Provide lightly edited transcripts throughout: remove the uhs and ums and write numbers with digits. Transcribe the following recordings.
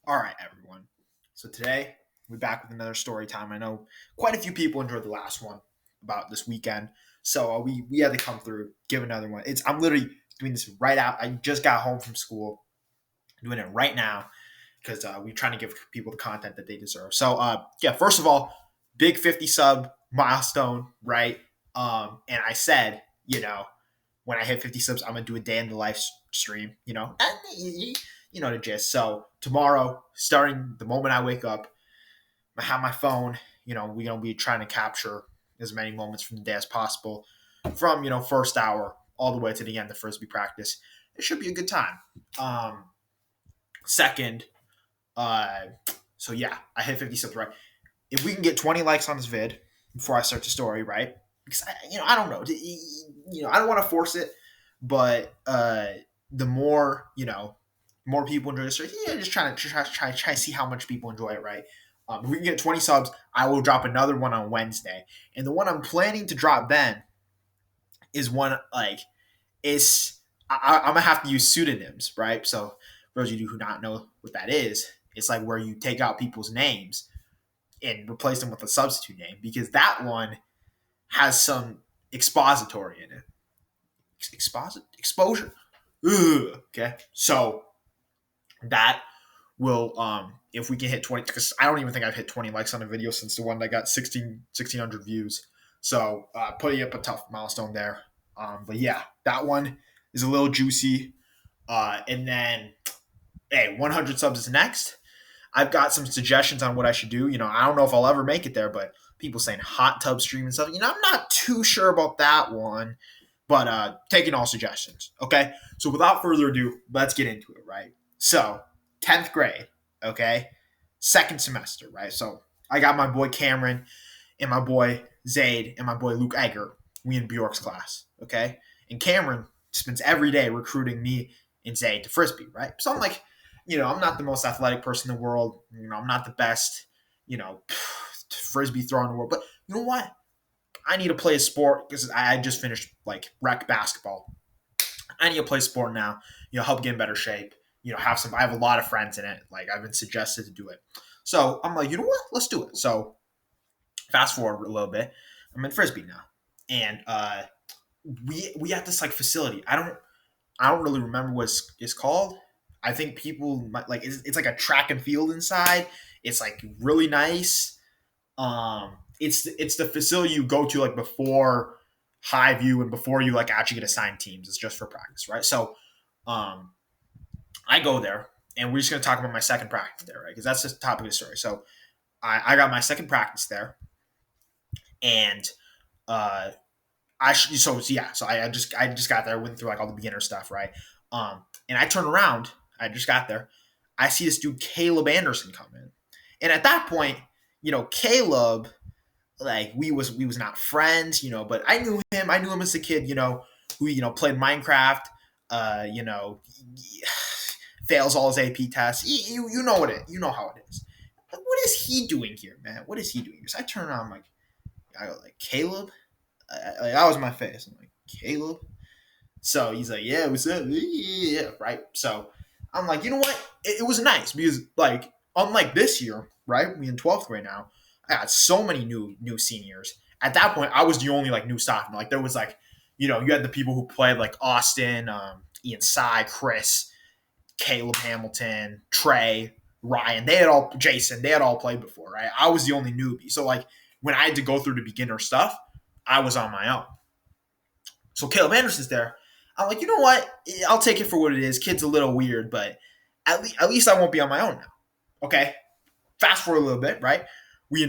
All right, everyone. So today we're back with another story time. I know quite a few people enjoyed the last one about this weekend, so we had to come through, give another one. I'm literally doing this right out. I just got home from school, doing it right now because we're trying to give people the content that they deserve. So yeah, first of all, big 50 sub milestone, right? And I said, when I hit 50 subs, I'm gonna do a day in the life stream, and you know the gist. So tomorrow, starting the moment I wake up, I have my phone. We're gonna be trying to capture as many moments from the day as possible, from first hour all the way to the end of frisbee practice. It should be a good time. Second, so yeah, I hit 50 subs, right? If we can get 20 likes on this vid before I start the story, right? Because I don't know, I don't want to force it, but the more more people enjoy the story, just trying to see how much people enjoy it, right? If we can get 20 subs, I will drop another one on Wednesday, and the one I'm planning to drop then is one like I'm gonna have to use pseudonyms, right? So for those of you who not know what that is, it's like where you take out people's names and replace them with a substitute name, because that one has some expository in it. Exposure. Ugh. Okay. So that will, if we can hit 20, because I don't even think I've hit 20 likes on a video since the one that got 1,600 views. So putting up a tough milestone there. But yeah, that one is a little juicy. And then, hey, 100 subs is next. I've got some suggestions on what I should do. I don't know if I'll ever make it there, but people saying hot tub stream and stuff. I'm not too sure about that one, but taking all suggestions. Okay. So without further ado, let's get into it, right? So 10th grade, okay, second semester, right? So I got my boy Cameron and my boy Zaid and my boy Luke Egger. We in Bjork's class, okay? And Cameron spends every day recruiting me and Zaid to frisbee, right? So I'm like, I'm not the most athletic person in the world. I'm not the best, frisbee thrower in the world. But you know what? I need to play a sport because I just finished like rec basketball. I need to play sport now. Help get in better shape. I have a lot of friends in it. Like I've been suggested to do it. So I'm like, you know what? Let's do it. So fast forward a little bit. I'm in frisbee now, and we have this like facility. I don't really remember what it's called. I think people might like it's like a track and field inside. It's like really nice. It's the facility you go to like before high view and before you like actually get assigned teams. It's just for practice, right? So um I go there and we're just gonna talk about my second practice there, right? Because that's the topic of the story. So I got my second practice there, and uh I just got there, went through like all the beginner stuff, right? And I turn around, I just got there, I see this dude Caleb Anderson come in, and at that point, Caleb, like we was not friends, but I knew him. I knew him as a kid, who played Minecraft, you know, fails all his AP tests. You know what you know how it is. Like, what is he doing here, man? What is he doing here? So I turn around, I go like Caleb. That was my face. I'm like, Caleb. So he's like, yeah, what's up? Yeah, right. So I'm like, you know what? It was nice because like unlike this year, right? We in 12th grade now. I got so many new seniors. At that point, I was the only like new sophomore. Like there was like, you had the people who played like Austin, Ian Sy, Chris, Caleb Hamilton, Trey, Ryan. Jason. They had all played before, right? I was the only newbie. So like when I had to go through the beginner stuff, I was on my own. So Caleb Anderson's there. I'm like, you know what? I'll take it for what it is. Kid's a little weird, but at least I won't be on my own now. Okay. Fast forward a little bit, right? We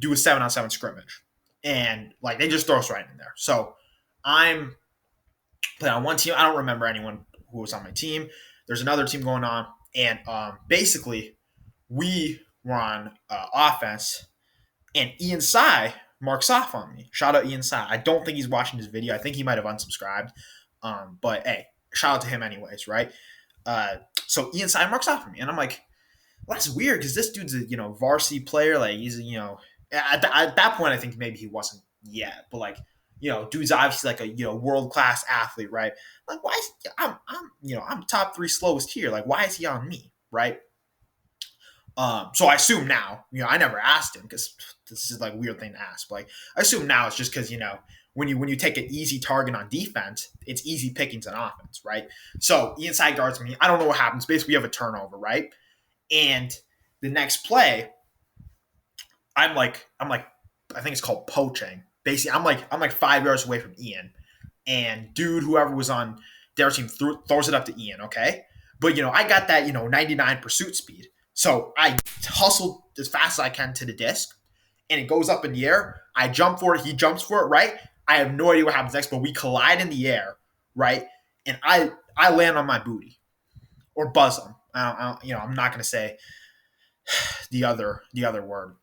do a 7-on-7 scrimmage, and like they just throw us right in there. So I'm playing on one team. I don't remember anyone who was on my team. There's another team going on, and basically we were on offense, and Ian Sy marks off on me. Shout out Ian Sy. I don't think he's watching this video. I think he might have unsubscribed. But hey, shout out to him anyways, right? So Ian Sy marks off on me, and I'm like, well, that's weird because this dude's a varsity player. Like he's at that point I think maybe he wasn't yet, but like dude's obviously like a world class athlete, right? Like why is I'm top 3 slowest here? Like why is he on me, right? So I assume now, I never asked him because this is like a weird thing to ask. But like, I assume now it's just because when you take an easy target on defense, it's easy pickings on offense, right? So Ian side guards me. I don't know what happens. Basically, we have a turnover, right? And the next play, I'm like, I think it's called poaching. Basically, I'm like 5 yards away from Ian, and dude, whoever was on their team throws it up to Ian, okay? But I got that 99 pursuit speed, so I hustled as fast as I can to the disc, and it goes up in the air. I jump for it. He jumps for it, right? I have no idea what happens next, but we collide in the air, right? And I land on my booty or bosom. I'm not gonna say the other word,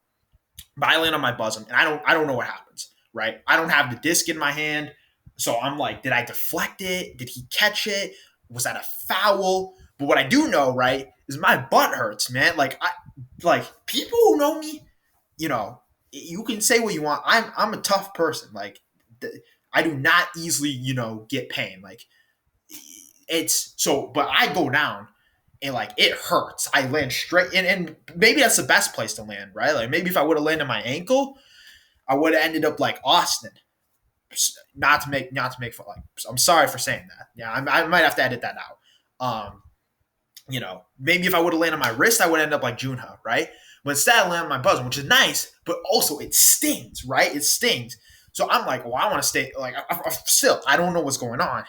but I land on my bosom, and I don't know what happens, right? I don't have the disc in my hand, so I'm like, did I deflect it? Did he catch it? Was that a foul? But what I do know, right, is my butt hurts, man. Like people who know me, you know, you can say what you want. I'm a tough person. Like I do not easily, get pain. Like it's so, but I go down and like it hurts. I land straight, and maybe that's the best place to land, right? Like maybe if I would have landed my ankle, I would have ended up like Austin. Not to make fun. Like, I'm sorry for saying that. Yeah, I might have to edit that out. Maybe if I would have landed on my wrist, I would end up like Junha, right? But instead, I landed on my bosom, which is nice, but also it stings, right? It stings. So I'm like, well, I want to stay. Like, I don't know what's going on.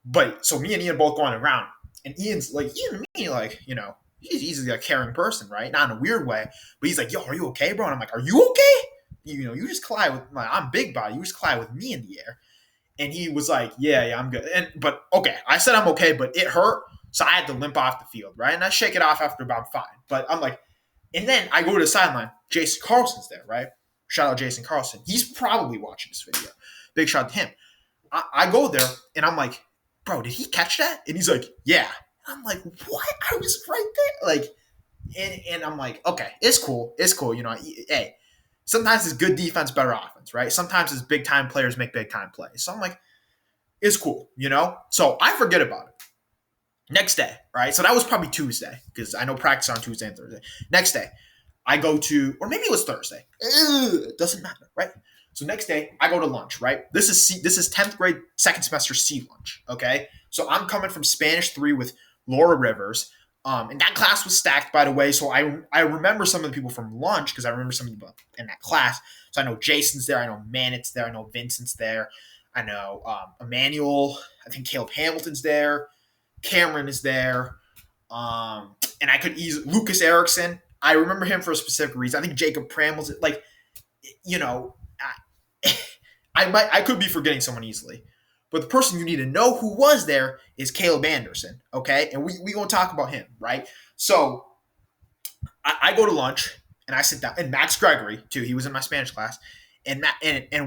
But so me and Ian both going around, and Ian's like, Ian and me, like, he's easily a caring person, right? Not in a weird way, but he's like, yo, are you okay, bro? And I'm like, are you okay? You just collide with I'm big body. You just collide with me in the air. And he was like, yeah, I'm good. But okay, I said I'm okay, but it hurt, so I had to limp off the field, right? And I shake it off after about 5. But I'm like, and then I go to the sideline. Jason Carlson's there, right? Shout out Jason Carlson. He's probably watching this video. Big shout out to him. I go there and I'm like, bro, did he catch that? And he's like, yeah. And I'm like, what? I was right there. Like, and I'm like, okay, it's cool. It's cool. Hey, sometimes it's good defense, better offense, right? Sometimes it's big time players make big time plays. So I'm like, it's cool, So I forget about it. Next day, right? So that was probably Tuesday because I know practice on Tuesday and Thursday. Next day, I go to, or maybe it was Thursday. It doesn't matter, right? So next day, I go to lunch, right? This is 10th grade, second semester C lunch, okay? So I'm coming from Spanish 3 with Laura Rivers. And that class was stacked, by the way. So I remember some of the people from lunch because I remember some of the people in that class. So I know Jason's there. I know Mannett's there. I know Vincent's there. I know Emmanuel. I think Caleb Hamilton's there. Cameron is there. And I could easily Lucas Erickson. I remember him for a specific reason. I think Jacob Pram was like, I could be forgetting someone easily. But the person you need to know who was there is Caleb Anderson, okay? And we going to talk about him, right? So I go to lunch, and I sit down. And Max Gregory, too. He was in my Spanish class. And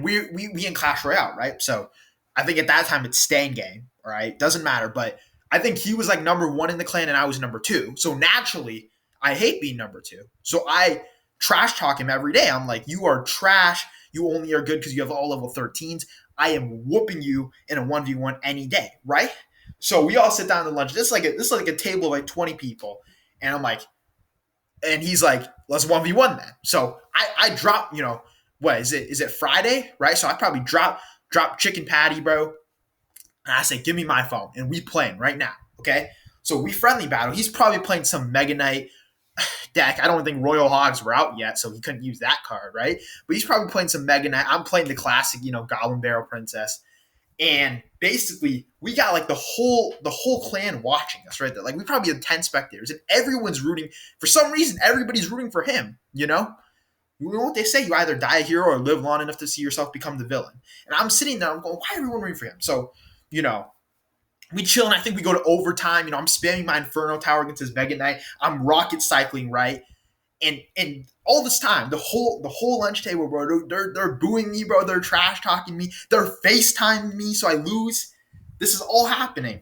we in Clash Royale, right? So I think at that time it's staying game, all right? Doesn't matter. But I think he was like number 1 in the clan, and I was number 2. So naturally, I hate being number 2. So I trash talk him every day. I'm like, you are trash. You only are good because you have all level 13s. I am whooping you in a 1v1 any day, right? So we all sit down to lunch. This is like a table of like 20 people. And I'm like, and he's like, let's 1v1 then. So I drop, what is it? Is it Friday? Right? So I probably drop chicken patty, bro. And I say, give me my phone. And we playing right now. Okay. So we friendly battle. He's probably playing some Mega Knight deck. I don't think Royal Hogs were out yet, so he couldn't use that card, right? But he's probably playing some Mega Knight. I'm playing the classic, Goblin Barrel Princess. And basically, we got like the whole clan watching us, right? Like we probably had 10 spectators, and everyone's rooting. For some reason, everybody's rooting for him, You know what they say? You either die a hero or live long enough to see yourself become the villain. And I'm sitting there, I'm going, why are everyone rooting for him? So, we chill, and I think we go to overtime. I'm spamming my Inferno Tower against his Mega Knight. I'm rocket cycling, right? And all this time, the whole lunch table, bro, they're booing me, bro. They're trash talking me. They're FaceTiming me, so I lose. This is all happening.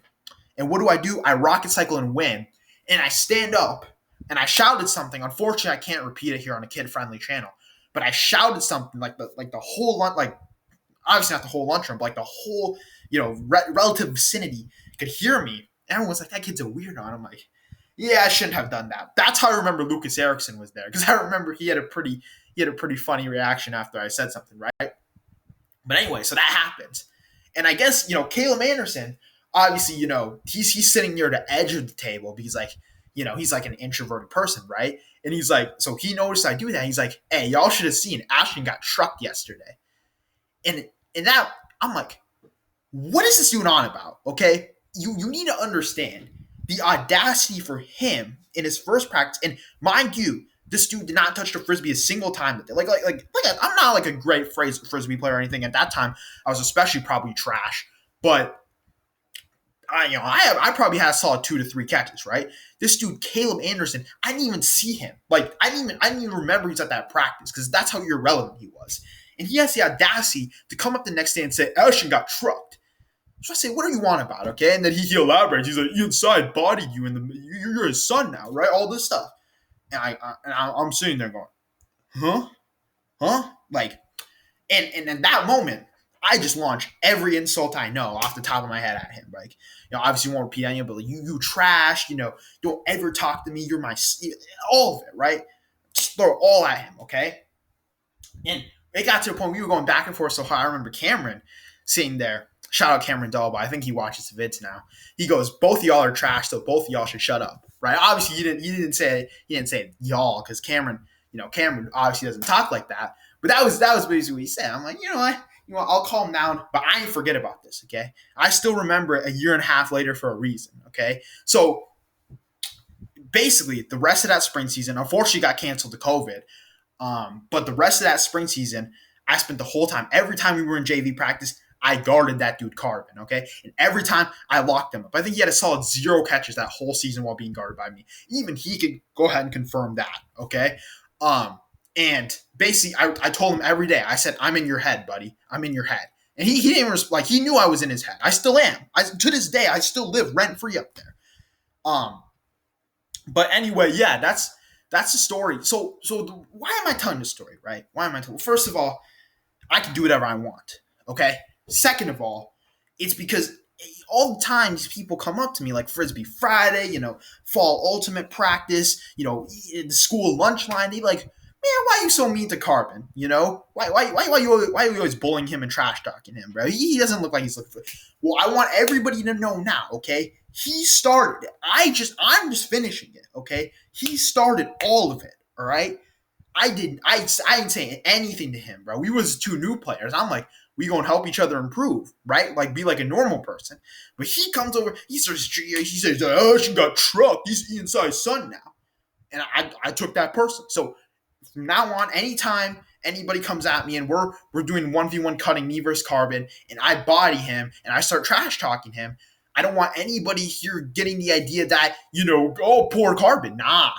And what do? I rocket cycle and win. And I stand up and I shouted something. Unfortunately, I can't repeat it here on a kid-friendly channel. But I shouted something like the whole lunch, like obviously not the whole lunchroom, but like the whole relative vicinity could hear me. Everyone was like, that kid's a weirdo. And I'm like, Yeah, I shouldn't have done that. That's how I remember Lucas Erickson was there, because I remember he had a pretty funny reaction after I said something, right? But anyway, so that happens. And I guess, Caleb Anderson, obviously, he's sitting near the edge of the table because, like, he's like an introverted person, right? And he's like, so he noticed I do that. He's like, hey, y'all should have seen Ashton got trucked yesterday. And that, I'm like, what is this dude on about? Okay. You need to understand the audacity for him in his first practice. And mind you, this dude did not touch the frisbee a single time. I'm not like a great frisbee player or anything. At that time, I was especially probably trash. But I probably had a solid 2 to 3 catches. Right, this dude Caleb Anderson, I didn't even see him. Like I didn't even remember he's at that practice because that's how irrelevant he was. And he has the audacity to come up the next day and say Ashton got trucked. So I say, what are you on about, okay? And then he elaborates. He's like, inside bodied you, and you're his son now, right? All this stuff. And I'm sitting there going, huh? Like, and in that moment, I just launched every insult I know off the top of my head at him. Like, obviously won't repeat any of it, but like, you trash, don't ever talk to me. You're my, all of it, right? Just throw it all at him, okay? And it got to a point we were going back and forth so hard. I remember Cameron sitting there. Shout out Cameron Dalba. I think he watches the vids now. He goes, both of y'all are trash, so both of y'all should shut up. Right? Obviously, he didn't say y'all because Cameron obviously doesn't talk like that. But that was basically what he said. I'm like, you know what? I'll calm down, but I ain't forget about this. Okay, I still remember it a year and a half later for a reason. Okay, so basically, the rest of that spring season, unfortunately, got canceled to COVID. But the rest of that spring season, I spent the whole time. Every time we were in JV practice, I guarded that dude Carbon, okay? And every time I locked him up. I think he had a solid 0 catches that whole season while being guarded by me. Even he could go ahead and confirm that, okay? And basically, I told him every day, I said, I'm in your head, buddy. I'm in your head. And he didn't he knew I was in his head. I still am. To this day, I still live rent-free up there. But anyway, yeah, that's the story. So why am I telling this story, right? Why am I telling? Well, first of all, I can do whatever I want, okay? Second of all, it's because all the time these people come up to me like Frisbee Friday, fall ultimate practice, the school lunch line. They be like, man, why are you so mean to Carbon? Why are you always bullying him and trash talking him, bro? He doesn't look like he's looking for. Well, I want everybody to know now, okay? He started it. I'm just finishing it, okay? He started all of it, all right? I didn't say anything to him, bro. We was 2 new players. I'm like, we gonna help each other improve, right? Like, be like a normal person. But he comes over, he says, oh, she got trucked. He's Inside son now. And I took that person. So from now on, anytime anybody comes at me and we're doing 1v1 cutting, me versus Carbon, and I body him and I start trash talking him, I don't want anybody here getting the idea that, oh, poor Carbon. Nah,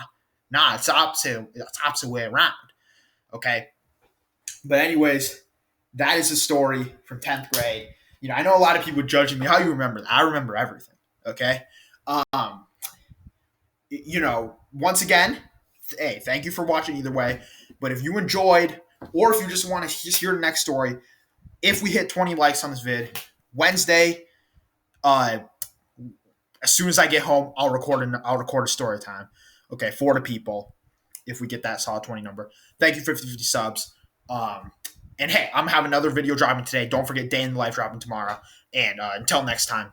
it's the opposite. It's the opposite way around. Okay. But anyways, that is a story from 10th grade. I know a lot of people judging me. How you remember that? I remember everything. Okay. Once again, hey, thank you for watching either way. But if you enjoyed, or if you just want to just hear the next story, if we hit 20 likes on this vid, Wednesday, as soon as I get home, I'll record a story time. Okay, for the people. If we get that solid 20 number. Thank you for 50 subs. And hey, I'm having another video dropping today. Don't forget Day in the Life dropping tomorrow. And until next time,